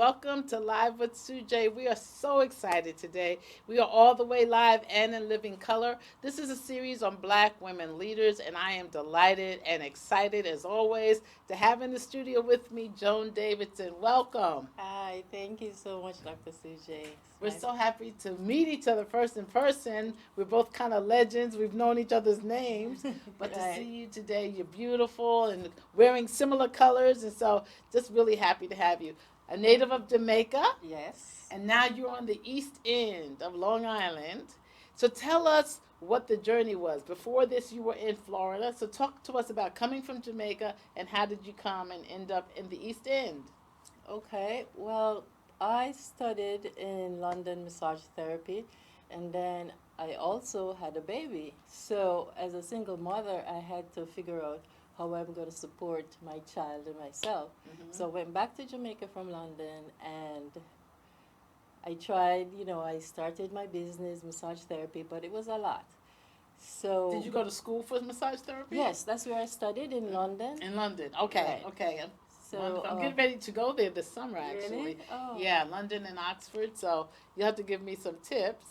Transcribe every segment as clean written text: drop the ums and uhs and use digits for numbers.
welcome to Live with Sujay. We are so excited today. We are all the way live and in living color. This is a series on Black women leaders, and I am delighted and excited as always to have in the studio with me Joan Davidson. Welcome. Hi, thank you so much, Dr. Sujay. It's We're nice. so happy to meet each other first in person. We're both kind of legends. We've known each other's names, but to see Right. you today, you're beautiful and wearing similar colors, and so just really happy to have you. A native of Jamaica, Yes. and now you're on the east end of Long Island. So tell us what the journey was. Before this, you were in Florida. So talk to us about coming from Jamaica and how did you come and end up in the East End? Okay. Well, I studied in London massage therapy, and then I also had a baby. So, as a single mother, I had to figure out how I'm going to support my child and myself. Mm-hmm. So, I went back to Jamaica from London and I tried, I started my business, massage therapy, but it was a lot. Did So, you go to school for massage therapy? yes, that's where I studied in London. In London. Okay, Right. okay. So, Wonderful. I'm getting ready to go there this summer, really? actually. Oh, Yeah, London and Oxford. So you have to give me some tips.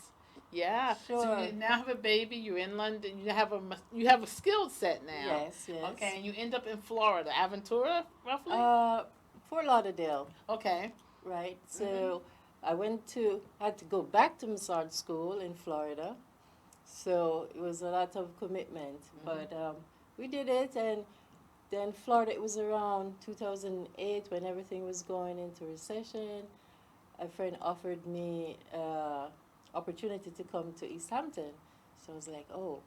Yeah. So sure. you now have a baby. You're in London. You have a skill set now. Yes, Okay, yes. and you end up in Florida, Aventura, roughly. Uh, Fort Lauderdale, Okay. right? Mhm. So, had to go back to massage school in Florida. So, it was a lot of commitment. Mhm. But we did it, and then Florida, it was around 2008 when everything was going into recession. A friend offered me opportunity to come to East Hampton. So I was like, oh.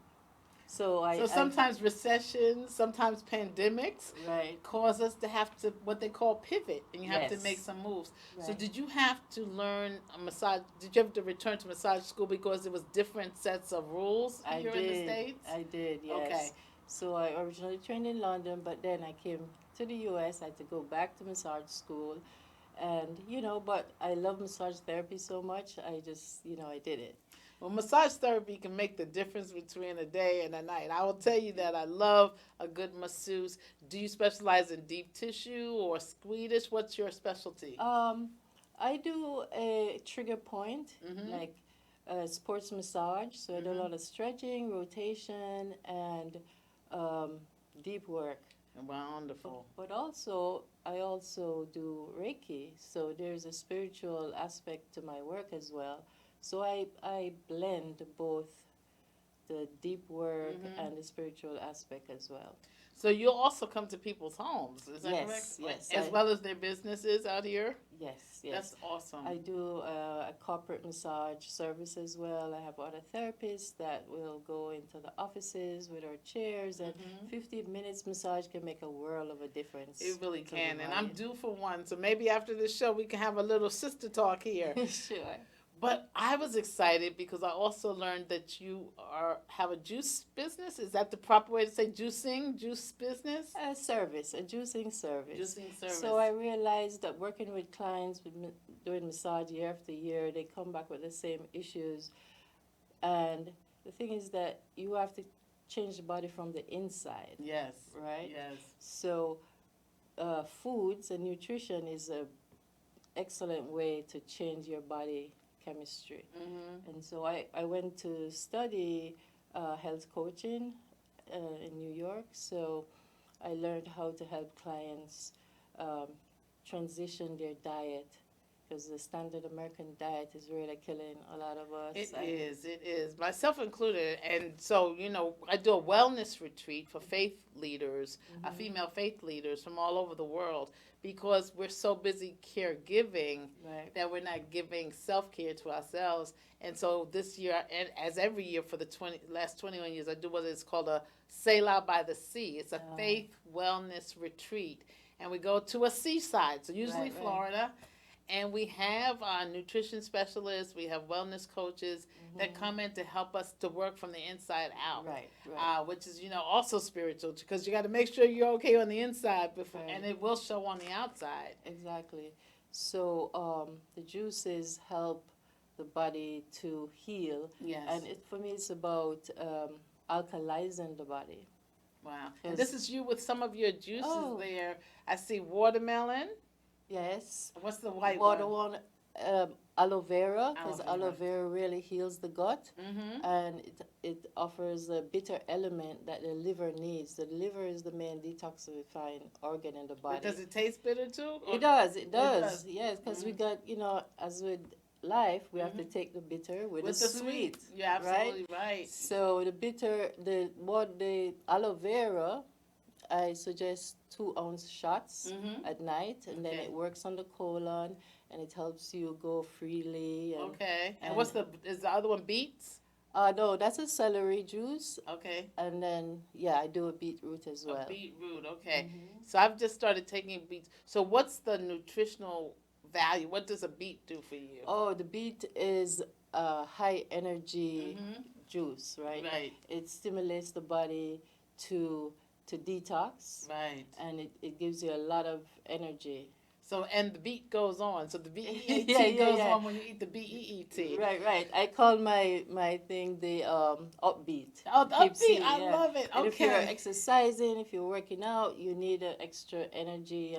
So So I sometimes recessions, sometimes pandemics right, cause us to have to what they call pivot, and you have to make yes, some moves. So right. did you have to learn a massage? Did you have to return to massage school because there was different sets of rules I here in the did, states? I did, Okay. yes. So I originally trained in London, but then I came to the US. I had to go back to massage school, and but I love massage therapy so much. I just, I did it. Well, massage therapy can make the difference between a day and a night. I will tell you that I love a good masseuse. Do you specialize in deep tissue or Swedish? What's your specialty? Um, I do a trigger point, Mm-hmm. like sports massage. So I do a Mm-hmm. lot of stretching, rotation, and um, deep work. Wonderful. But also, I also do Reiki. So there's a spiritual aspect to my work as well. So I blend both the deep work Mm-hmm. and the spiritual aspect as well. So you'll also come to people's homes, is that correct? Yes, yes, As well as their businesses out here? yes, That's yes. awesome. I do a corporate massage service as well. I have other therapists that will go into the offices with our chairs, and Hmm. 15 minutes massage can make a world of a It difference really to the can. And I'm body. due for one. So maybe after this show, we can have a little sister talk here. Sure. But I was excited because I also learned that you have a juice business. Is that the proper way to say juicing? Juice business? A service, a juicing service. Juicing So service. I realized that working with clients doing massage year after year, they come back with the same issues. And the thing is that you have to change the body from the inside, Yes. right? Yes. So foods and nutrition is a excellent way to change your body chemistry. Hmm. And so I went to study health coaching in New York. So I learned how to help clients um, transition their diet because the standard American diet is really killing a lot of us. It is. It is. Myself included. And so, I do a wellness retreat for faith leaders, Mhm. female faith leaders from all over the world, because we're so busy caregiving Right. that we're not giving self care to ourselves. And so this year, and as every year for the last 21 years, I do what is called a Selah by the Sea. It's a faith wellness retreat. And we go to a seaside, so usually Right, right. Florida, and we have nutrition specialists, we have wellness coaches that Mhm. come in to help us to work from the inside out, Right, right, which is also spiritual because you got to make sure you're okay on the inside before, and right. it will show on the outside. Exactly. So the juices help the body to heal, and Yes. for me, it's about alkalizing the body. Wow. And this Because is you with some of your juices oh, there. I see watermelon, Yes. What's the white Water one? one, aloe vera, Aloe because aloe vera. vera really heals the gut, Mm-hmm. and it offers a bitter element that the liver needs. The liver is the main detoxifying organ in the But body. does it taste bitter too? It Or does, it it does. does, yes, because we Mm-hmm. got, as with life, we have to Mm-hmm. take the bitter with the With the sweet, sweet. You're right? absolutely right. So the bitter, the aloe vera, I suggest 2 ounce shots Mm-hmm. at night, and then Okay. it works on the colon and it helps you go freely. Okay. And And what's is the other one beets? no, that's a celery juice, Okay. and then yeah, I do a beetroot as A well. beetroot. Okay. Hmm. So I've just started taking beets. So what's the nutritional value? What does a beet do for you? Oh, the beet is a high energy Mm-hmm. juice, right? Right. It stimulates the body to to detox, Right. and it gives you a lot of energy. So and the beet goes on. So the Yeah, BEAT yeah, goes yeah. on when you eat the BEET. Right, right. I call my thing the upbeat. Oh, the Keeps upbeat. you, I yeah. love it. And if you're Okay. exercising, if you're working out, you need extra energy,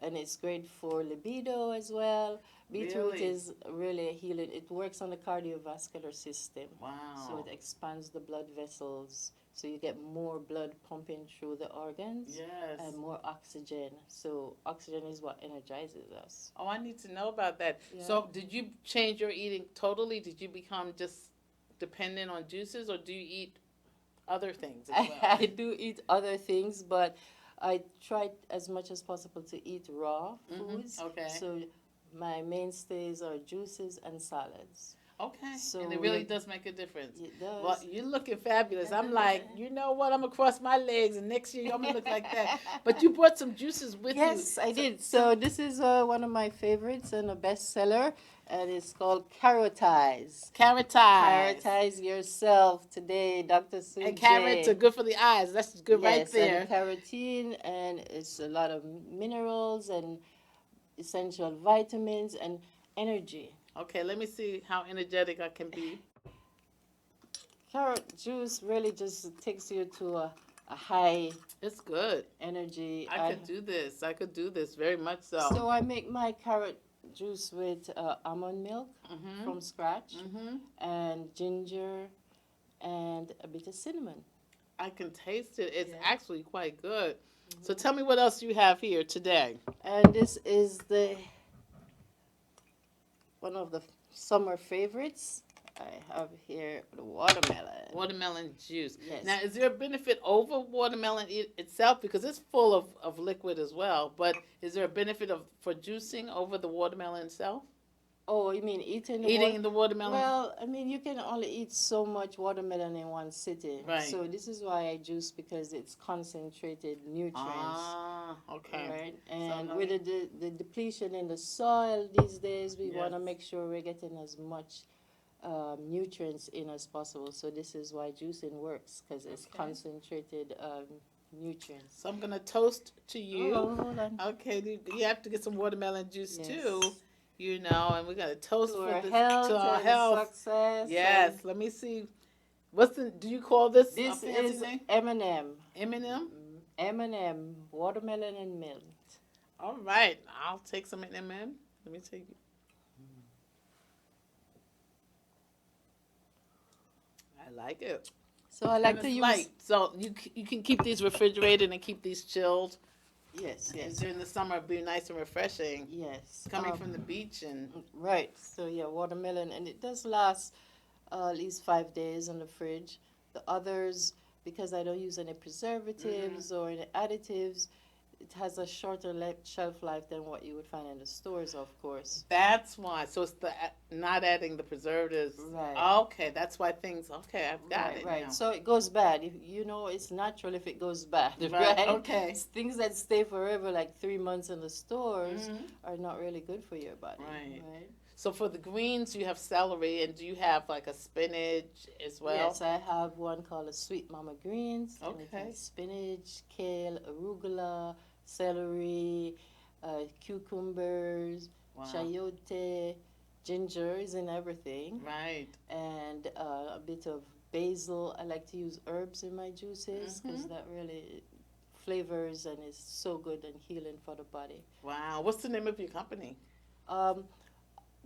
and it's great for libido as well. Beetroot Really? is really healing. It works on the cardiovascular system, so Wow. it expands the blood vessels, so you get more blood pumping through the organs Yes. and more oxygen. So oxygen is what energizes us. Oh, I need to know about that. Yeah. So, did you change your eating totally? Did you become just dependent on juices, or do you eat other things as well? I do eat other things, but I try as much as possible to eat raw foods. Okay. So my mainstays are juices and salads. Okay. So And it really does make a difference. it Well, does. you're looking fabulous. I'm like, you know what? I'm gonna cross my legs, and next year I'm gonna look like that. But you brought some juices with you. Yes, I did. So this is one of my favorites and a bestseller, and it's called Carrotize. Carrot eyes. Carrotize yourself today, Dr. And carrots are Sujay. good for the eyes. That's good right Yes, and there. carotene, and it's a lot of minerals and essential vitamins and energy. Okay, let me see how energetic I can be. Carrot juice really just takes you to a high It's good. energy. I could do this. I could do this very much so. So I make my carrot juice with almond milk Mhm. from scratch, Mhm. and ginger and a bit of cinnamon. I can taste it. It's Yeah. actually quite good. So tell me what else you have here today. And this is the one of the summer favorites. I have here the watermelon. Watermelon juice. Yes. Now, is there a benefit over watermelon itself because it's full of liquid as well? But is there a benefit for juicing over the watermelon itself? Oh, you mean eating the Eating the watermelon. Well, I mean, you can only eat so much watermelon in one sitting. Right. So this is why I juice, because it's concentrated nutrients. Ah, okay. Right. And now with the depletion in the soil these days, we want to Yes. make sure we're getting as much nutrients in as possible. So this is why juicing works, because it's Okay. concentrated nutrients. So I'm gonna toast to you. Oh, hold on. Okay, you have to get some watermelon juice Yes. too. You know, and we're gonna toast To for our this health, to our and health. success. Yes. and Let me see. Do you call this This a fancy is name? M&M. M&M. M&M, watermelon and milk. All right, I'll take some M&M. Let me take. I like it. So I like And to it's use. light, so you can keep these refrigerated and keep these chilled. Yes, Yes. yes, During the summer, it'd be nice and refreshing. yes. Coming from the beach and Right. So yeah, watermelon, and it does last at least 5 days in the fridge. The others, because I don't use any preservatives or any additives, it has a shorter shelf life than what you would find in the stores, of course. that's why. So it's the not adding the preservatives. Right. Okay, that's why things. Okay, I've got Right, it right. now. So it goes bad. If you know, it's natural if it goes bad, Right, right? okay. Things that stay forever, like 3 months in the stores, Mhm. are not really good for your body. Right. Right. So for the greens, you have celery, and do you have like a spinach as well? Yes, I have one called a sweet mama greens. And it Okay. has spinach, kale, arugula, celery, cucumbers, Wow. chayote, ginger is in everything, Right. and a bit of basil. I like to use herbs in my juices because Mhm. that really flavors, and it's so good and healing for the body. Wow. What's the name of your company? Um,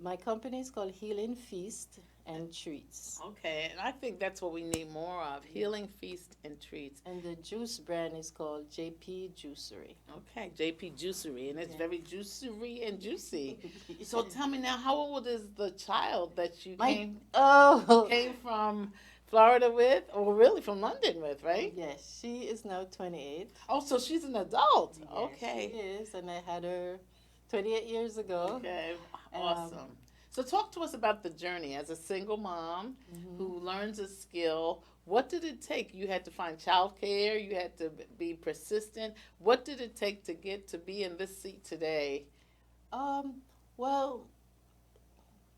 my company is called Healing Feast and Treats. Okay, and I think that's what we need more of, healing feast and treats. And the juice brand is called JP Juicery. Okay, JP Juicery, and it's Yeah. very juicery and juicy. So tell me now, how old is the child that you My came oh came from Florida with, or really from London with, right? yes, she is now 28. Oh, so she's an adult. Yes, Okay. she is, and I had her 28 years ago. Okay, Um, awesome. So talk to us about the journey as a single mom who learns a skill. What did it take? You had to find childcare. You had to be persistent. What did it take to get to be in this seat today? um, well,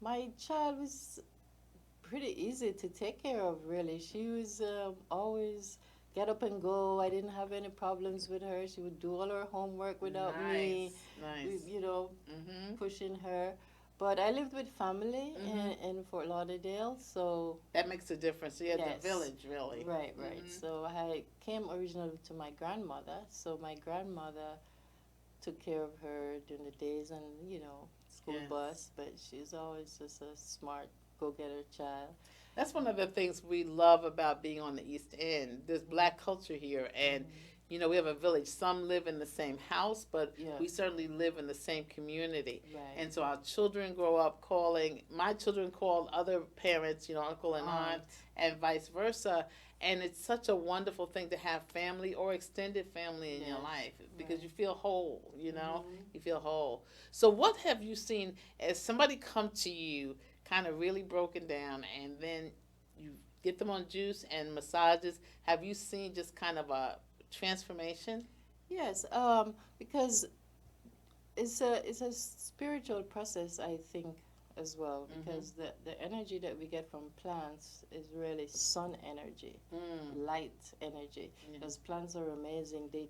my child was pretty easy to take care of, really. She was always get up and go. I didn't have any problems with her. She would do all her homework without me, Nice. you know, Mm-hmm. pushing her. But I lived with family Mm-hmm. in Fort Lauderdale, so That makes a difference. So you had yes. the village, really. Right. Mhm. So I came originally to my grandmother. So my grandmother took care of her during the days and, school Yes. bus, but she's always just a smart go-getter child. That's one of the things we love about being on the East End. There's black culture here, and we have a village. Some live in the same house, but Yeah. we certainly live in the same community. Right. And so our children grow up calling, my children call other parents, uncle and aunt, and vice versa. And it's such a wonderful thing to have family or extended family in your Yes. life because Right. you feel whole, Mhm. you feel whole. So what have you seen as somebody come to you kind of really broken down and then you get them on juice and massages? Have you seen just kind of a transformation? Yes, because it's a spiritual process, I think, as well. Because the energy that we get from plants is really sun energy, light energy. Because plants are amazing. They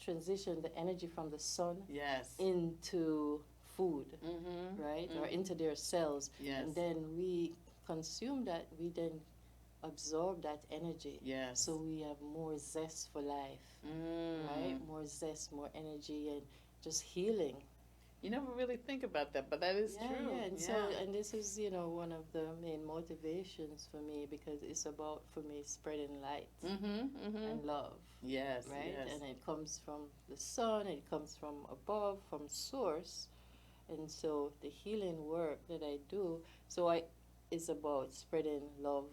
transition the energy from the sun Yes. into food, Mm-hmm. right? Or into their cells. Yes. And then we consume that, we then absorb that energy. Yes. So we have more zest for life, right? More zest, more energy, and just healing. You never really think about that, but that is true. Yeah. And so, and this is, one of the main motivations for me, because it's about, for me, spreading light and love. Yes. Right? Yes. And it comes from the sun, it comes from above, from source. And so the healing work that I do, is about spreading love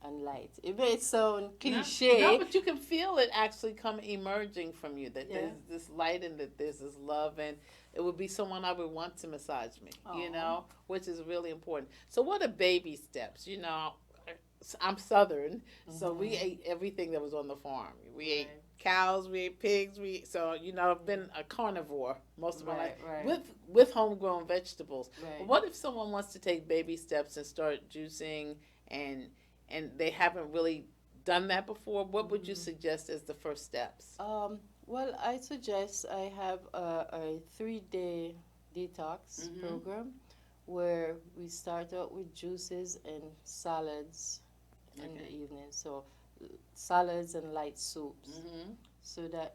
and light. It may sound cliche. No, but you can feel it actually come emerging from you, that Yeah. there's this light and that there's this love, and it would be someone I would want to massage me, Aw. which is really important. So what are baby steps? I'm Southern, so we ate everything that was on the farm. We ate cows, we ate pigs, I've been a carnivore most of my life Right. with homegrown vegetables. Right. But what if someone wants to take baby steps and start juicing and they haven't really done that before? What would you suggest as the first steps? Well, I suggest I have a 3-day detox program where we start out with juices and salads in the evening. So salads and light soups, so that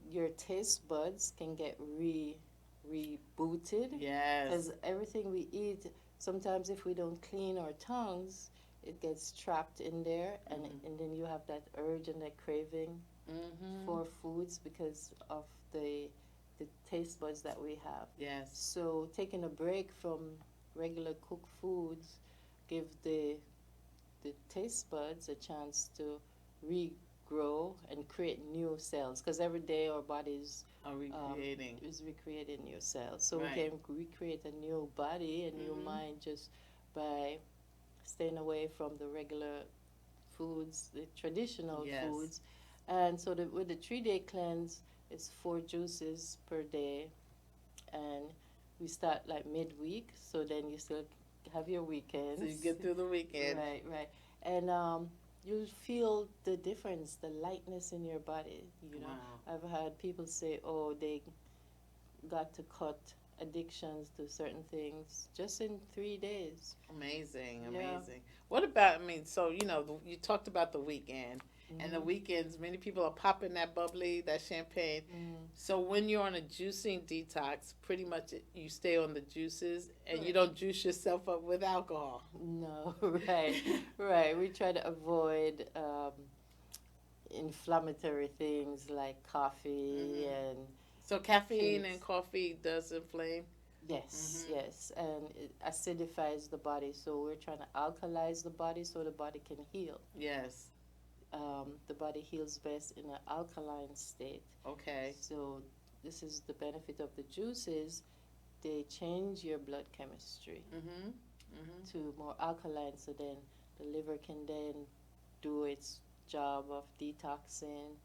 your taste buds can get rebooted. Yes. Because everything we eat, sometimes if we don't clean our tongues, it gets trapped in there, and then you have that urge and that craving for foods because of the taste buds that we have. Yes. So taking a break from regular cooked foods give the taste buds a chance to regrow and create new cells, because every day our bodies Are recreating. is recreating new cells. So Right. we can recreate a new body, a new mind, just by staying away from the regular foods, the traditional foods. And so with the 3-day cleanse, it's 4 juices per day, and we start like midweek, so then you still have your weekends. So you get through the weekend. Right. And you'll feel the difference, the lightness in your body. Wow. I've had people say, oh, they got to cut addictions to certain things just in 3 days. Amazing, Yeah. amazing. What about, I mean, so, you know, you talked about the weekend, and the Hmm. weekends, many people are popping that bubbly, that champagne. Mm. So when you're on a juicing detox, pretty much you stay on the juices and you Right. don't juice yourself up with alcohol. No, right, right. We try to avoid inflammatory things like coffee Hmm. and So caffeine and cakes. coffee does inflame. Yes, Hmm. yes, and it acidifies the body. So we're trying to alkalize the body so the body can heal. Yes. The body heals best in an alkaline state. Okay. So this is the benefit of the juices. They change your blood chemistry Hmm. Hmm. to more alkaline, so then the liver can then do its job of detoxing.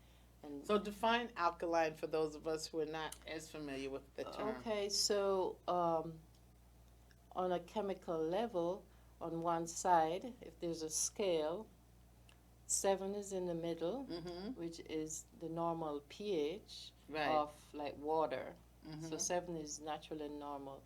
And So define alkaline for those of us who are not as familiar with the term. okay, so on a chemical level, on one side, if there's a scale, 7 is in the middle, Hmm. which is the normal pH Right. of like water. So Hmm. 7 is natural and normal.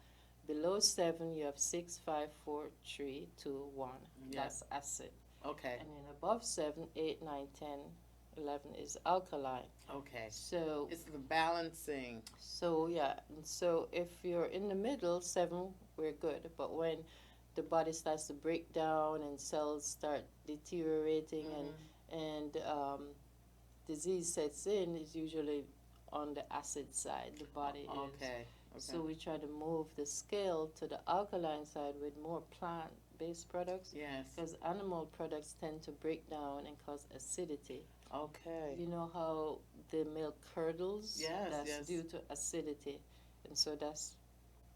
Below 7, you have 6, 5, 4, 3, 2, 1. Yes. That's acid. Okay. And then above 7, 8, 9, 10, 11 is alkaline. Okay. So, It's the balancing. so yeah. And so if you're in the middle, 7, we're good. But when the body starts to break down and cells start deteriorating Hmm. and disease sets in, is usually on the acid side. The body is. Okay. Okay. So we try to move the scale to the alkaline side with more plant-based products Yes. because animal products tend to break down and cause acidity. Okay. You know how the milk curdles? Yes. That's Yes. due to acidity. And so that's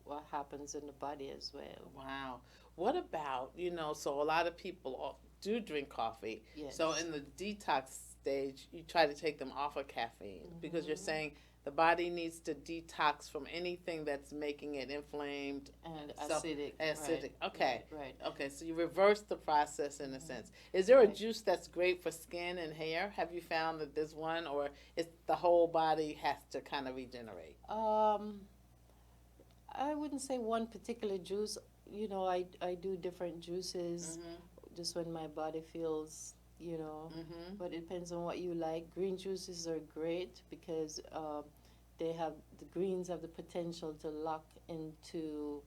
what happens in the body as well. Wow. What about, you know, so a lot of people do drink coffee. So Yes. in the detox stage, you try to take them off of caffeine because you're Hmm. saying the body needs to detox from anything that's making it inflamed. And So acidic. Right, acidic. Okay. right, right. Okay. So you reverse the process in a Hmm. sense. Is there a Right. juice that's great for skin and hair? Have you found that there's one, or is the whole body has to kind of regenerate? Um, I wouldn't say one particular juice. You know, I do different juices Mhm. just when my body feels, you know, Mhm. but it depends on what you like. Green juices are great because they have the greens have the potential to lock into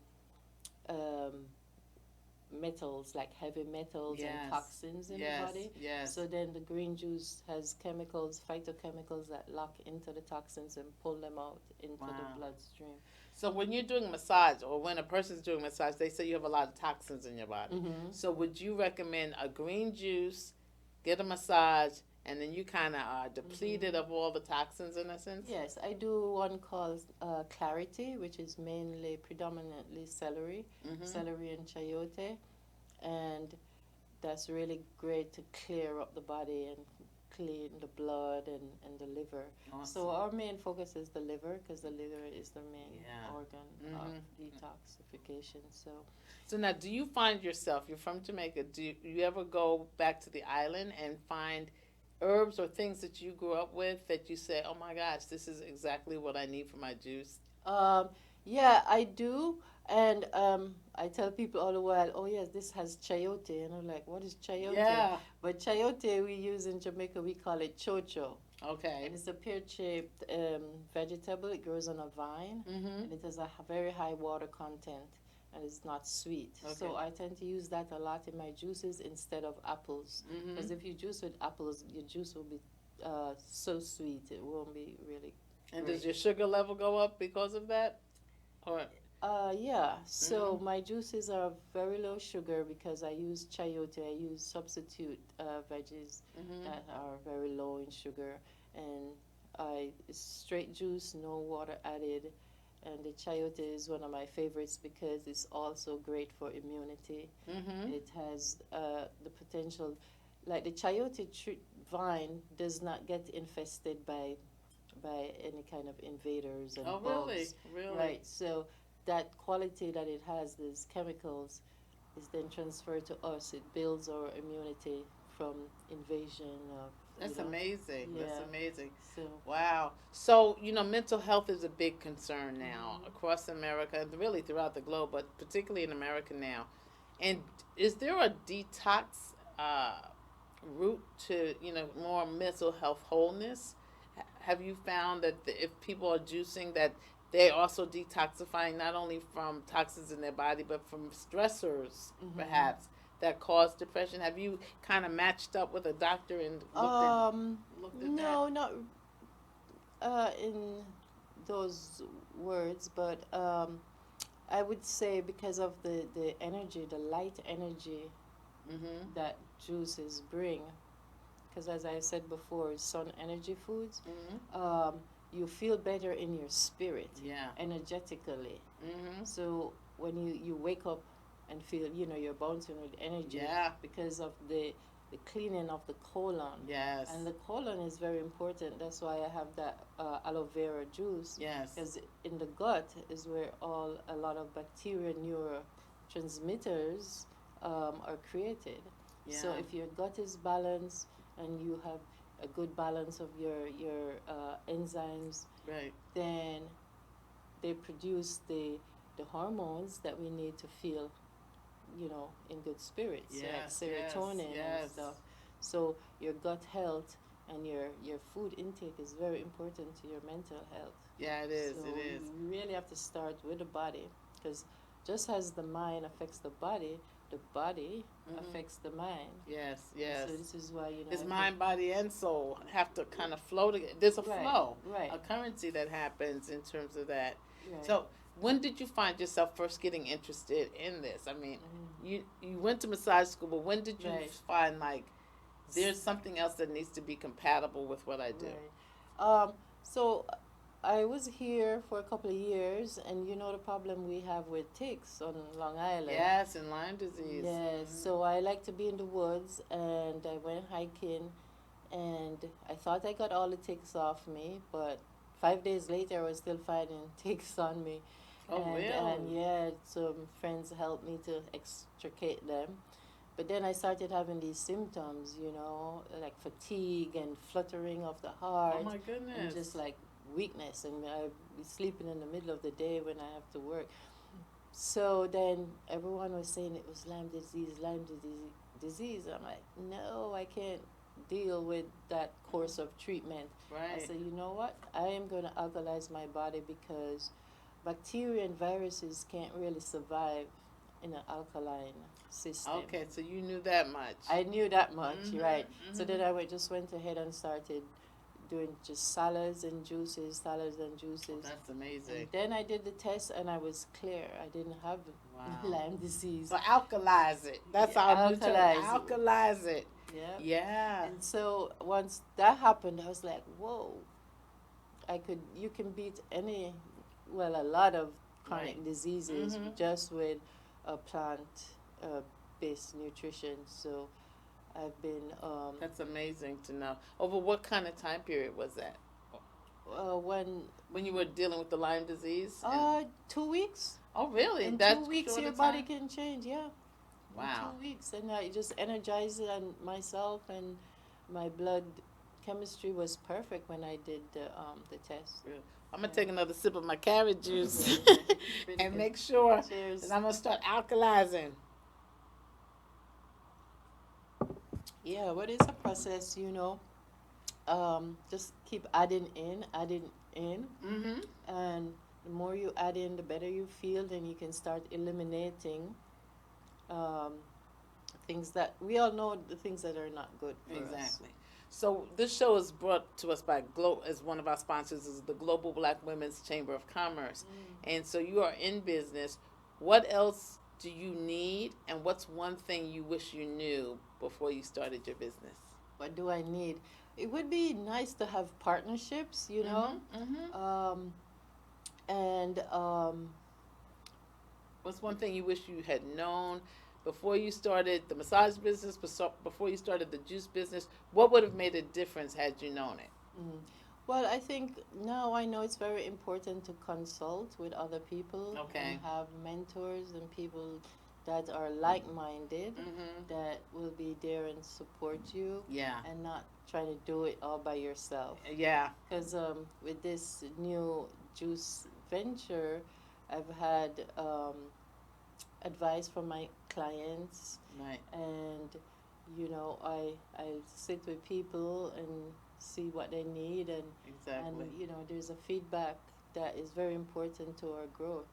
um, metals like heavy metals and Yes. toxins in the Yes. body. Yes. So then the green juice has chemicals, phytochemicals that lock into the toxins and pull them out into the Wow. bloodstream. So when you're doing massage or when a person's doing massage, they say you have a lot of toxins in your body. Hmm. So would you recommend a green juice, get a massage, and then you kind of are depleted Hmm. of all the toxins in a sense? Yes, I do one called Clarity, which is mainly predominantly celery, Mhm. celery and chayote, and that's really great to clear up the body and clean the blood and the liver. So Awesome. our main focus is the liver because the liver is the main Yeah. organ of Mhm. detoxification. So So now, do you find yourself? You're from Jamaica. Do you ever go back to the island and find herbs or things that you grew up with that you say, "Oh my gosh, this is exactly what I need for my juice"? Um, yeah, I do. And I tell people all the while, oh, yes, this has chayote. And I'm like, what is chayote? Yeah. But chayote we use in Jamaica, we call it chocho. Okay. And it's a pear-shaped vegetable. It grows on a vine. Mhm. And it has a very high water content. And it's not sweet. Okay. So I tend to use that a lot in my juices instead of apples. Because Mhm. if you juice with apples, your juice will be so sweet. It won't be really And does great. your sugar level go up because of that? Or Yeah. So mhm. my juices are very low sugar because I use chayote. I use substitute veggies Mhm. that are very low in sugar, and I it's straight juice, no water added. And the chayote is one of my favorites because it's also great for immunity. Mhm. It has the potential, like the chayote vine does not get infested by any kind of invaders and Oh, really? bugs, Really? right? So that quality that it has, these chemicals, is then transferred to us. It builds our immunity from invasion of That's amazing. That's Yeah. amazing. So. Wow. So, mental health is a big concern now Mhm. across America, and really throughout the globe, but particularly in America now. And is there a detox route to, more mental health wholeness? Have you found that if people are juicing, that they're also detoxifying not only from toxins in their body, but from stressors, Mhm. perhaps, that cause depression? Have you kind of matched up with a doctor and looked at that? No, not in those words, but I would say because of the energy, the light energy Mm-hmm. that juices bring, because as I said before, sun energy foods, Mm-hmm. um, you feel better in your spirit, Yeah. energetically. Mm-hmm. So when you wake up and feel, you're bouncing with energy Yeah. because of the cleaning of the colon. Yes. And the colon is very important. That's why I have that aloe vera juice, Yes. because in the gut is where a lot of bacteria neurotransmitters are created. Yeah. So if your gut is balanced and you have a good balance of your enzymes, Right. then they produce the hormones that we need to feel, in good spirits, like Yes. Yes. serotonin and Yes. stuff. So your gut health and your food intake is very important to your mental health. Yeah, it is. So It is. you really have to start with the body, because just as the mind affects the body Mm-hmm. affects the mind. Yes. And Yes. so this is why, It's I mind, body, and soul have to kind of flow together. There's a right, flow, right, a currency that happens in terms of that. right. So, when did you find yourself first getting interested in this? I mean, Mm, you went to massage school, but when did you right, find like there's something else that needs to be compatible with what I do? right. So I was here for a couple of years, and you know the problem we have with ticks on Long Island. Yes, and Lyme disease. Yes, so I like to be in the woods, and I went hiking, and I thought I got all the ticks off me, but 5 days later I was still finding ticks on me. Oh, And really? yeah, some friends helped me to extricate them. But then I started having these symptoms, like fatigue and fluttering of the Oh heart, my and goodness. just like weakness, and I'd be sleeping in the middle of the day when I have to work. So then everyone was saying it was Lyme disease. I'm like, no, I can't deal with that course of treatment. I Right. said, you know what? I am going to alkalize my body, because bacteria and viruses can't really survive in an alkaline system. Okay, so you knew that much. I knew that much, Mhm. right? So Mhm. then just went ahead and started doing just salads and juices, Oh, that's amazing. and then I did the test, and I was clear. I didn't have Wow. Lyme disease. So alkalize it. That's Yeah, our new term. alkalize. Alkalize it. Yeah. Yeah. And so once that happened, I was like, whoa, you can beat a lot of chronic Right. diseases Mhm. just with a plant based nutrition. So I've been, That's amazing to know. Over what kind of time period was that? when, When you were dealing with the Lyme disease? 2 weeks. Oh, really? In That 2 weeks, short a your body time? can change, yeah. In Wow. 2 weeks. And I just energized it, and myself, and my blood chemistry was perfect when I did the test. Really. I'm gonna Yeah. take another sip of my carrot juice Pretty and good. make sure Cheers. that I'm gonna start alkalizing. Yeah, what is a process, just keep adding in, Mm-hmm. and the more you add in, the better you feel. Then you can start eliminating um, things that we all know, the things that are not good for us. Exactly. So this show is brought to us by as one of our sponsors is the Global Black Women's Chamber of Commerce, and so you are in business. What else do you need, and what's one thing you wish you knew before you started your business? What do I need? It would be nice to have partnerships, Mm-hmm. Mm-hmm. and What's one thing you wish you had known before you started the massage business, before you started the juice business? What would have made a difference had you known it? mm, well, I think now I know it's very important to consult with other people Okay. and have mentors and people that are like-minded, Mm-hmm. that will be there and support you, Yeah. and not trying to do it all by yourself. Yeah. Because with this new juice venture, I've had advice from my clients, Right. and I sit with people and see what they need, and Exactly. there's a feedback that is very important to our growth.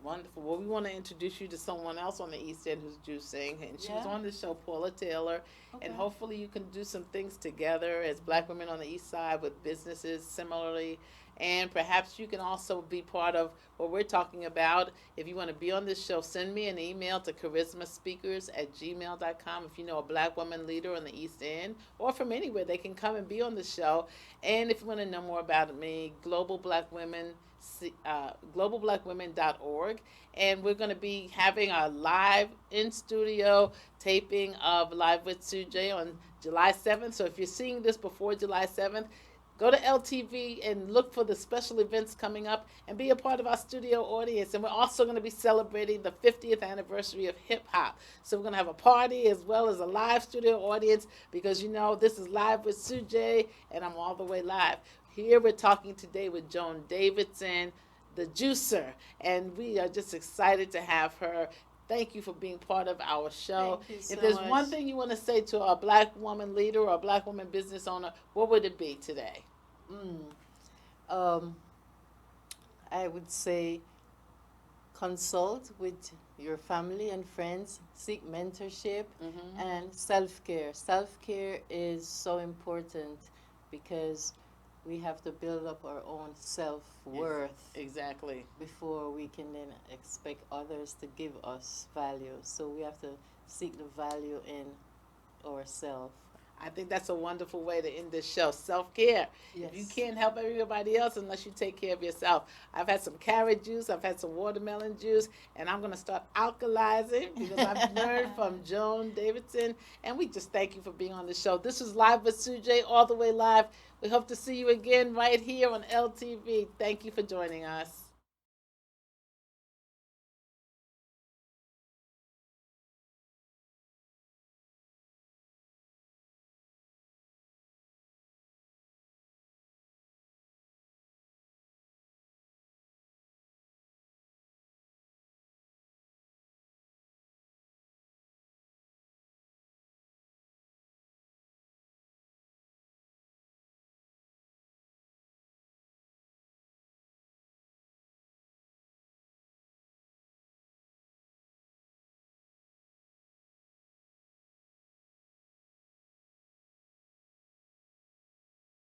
Wonderful. Well, we want to introduce you to someone else on the East End who's juicing, and she's Yeah. on the show, Paula Taylor. And Okay. hopefully, you can do some things together as Black women on the East Side with businesses similarly. And perhaps you can also be part of what we're talking about. If you want to be on this show, send me an email to charismaspeakers@gmail.com. If you know a Black woman leader on the East End or from anywhere, they can come and be on the show. And if you want to know more about me, Global Black Women, globalblackwomen.org, and we're going to be having a live in studio taping of Live with Sujay on July 7th. So if you're seeing this before July 7th, go to LTV and look for the special events coming up and be a part of our studio audience. And we're also going to be celebrating the 50th anniversary of hip hop. So we're going to have a party as well as a live studio audience because this is Live with Sujay and I'm all the way live. Here we're talking today with Joan Davidson, the juicer, and we are just excited to have her. Thank you for being part of our show. Thank you so If there's much. one thing you want to say to a Black woman leader or a Black woman business owner, what would it be today? Mm. Um, I would say consult with your family and friends, seek mentorship, Mm-hmm. and self-care. Self-care is so important because we have to build up our own self-worth Exactly. before we can then expect others to give us value. So we have to seek the value in ourselves. I think that's a wonderful way to end this show. Self care. Yes. If you can't help everybody else unless you take care of yourself. I've had some carrot juice, I've had some watermelon juice, and I'm going to start alkalizing because I've learned from Joan Davidson. And we just thank you for being on the show. This is Live with Sujay, all the way live. We hope to see you again right here on LTV. Thank you for joining us.